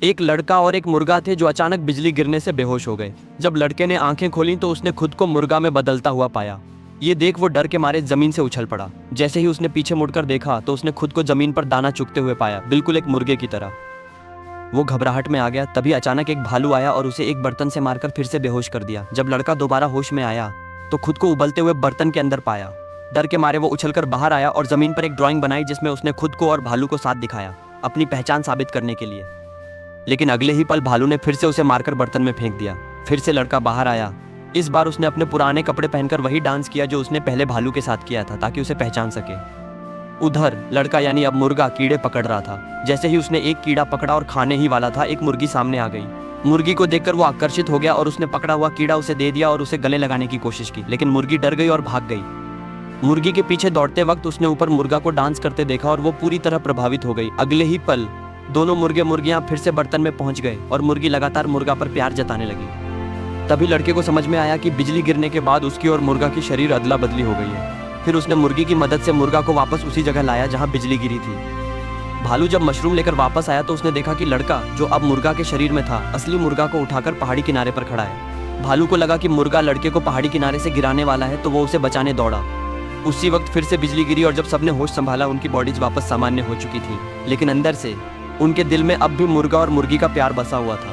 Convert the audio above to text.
एक लड़का और एक मुर्गा थे जो अचानक बिजली गिरने से बेहोश हो गए। जब लड़के ने आंखें खोली तो उसने खुद को मुर्गा में बदलता हुआ पाया। ये देख वो डर के मारे जमीन से उछल पड़ा। जैसे ही उसने पीछे मुड़कर देखा तो उसने खुद को जमीन पर दाना चुगते हुए पाया, बिल्कुल एक मुर्गे की तरह। वो घबराहट में आ गया। तभी अचानक एक भालू आया और उसे एक बर्तन से मारकर फिर से बेहोश कर दिया। जब लड़का दोबारा होश में आया तो खुद को उबलते हुए बर्तन के अंदर पाया। डर के मारे वो उछलकर बाहर आया और जमीन पर एक ड्राइंग बनाई जिसमें उसने खुद को और भालू को साथ दिखाया, अपनी पहचान साबित करने के लिए। लेकिन अगले ही पल भालू ने फिर से उसे मारकर बर्तन में फेंक दिया। फिर से लड़का बाहर आया। इस बार उसने अपने पुराने कपड़े पहनकर वही डांस किया जो उसने पहले भालू के साथ किया था, ताकि उसे पहचान सके। उधर लड़का यानी अब मुर्गा कीड़े पकड़ रहा था। जैसे ही उसने एक कीड़ा पकड़ा और खाने ही वाला था, एक मुर्गी सामने आ गई। मुर्गी को देखकर वो आकर्षित हो गया और उसने पकड़ा हुआ कीड़ा उसे दे दिया और उसे गले लगाने की कोशिश की, लेकिन मुर्गी डर गई और भाग गई। मुर्गी के पीछे दौड़ते वक्त उसने ऊपर मुर्गा को डांस करते देखा और वो पूरी तरह प्रभावित हो गई। अगले ही पल दोनों मुर्गे मुर्गियां फिर से बर्तन में पहुंच गए और मुर्गी लगातार मुर्गा पर प्यार जताने लगी। तभी लड़के को समझ में आया कि बिजली गिरने के बाद उसकी और मुर्गा की शरीर अदला बदली हो गई है। फिर उसने मुर्गी की मदद से मुर्गा को वापस उसी जगह लाया जहां बिजली गिरी थी। भालू जब मशरूम लेकर वापस आया तो उसने देखा कि लड़का जो अब मुर्गा के शरीर में था, असली मुर्गा को उठाकर पहाड़ी किनारे पर खड़ा है। भालू को लगा कि मुर्गा लड़के को पहाड़ी किनारे से गिराने वाला है, तो वो उसे बचाने दौड़ा। उसी वक्त फिर से बिजली गिरी और जब सबने होश संभाला उनकी बॉडीज वापस सामान्य हो चुकी थी, लेकिन अंदर से उनके दिल में अब भी मुर्गा और मुर्गी का प्यार बसा हुआ था।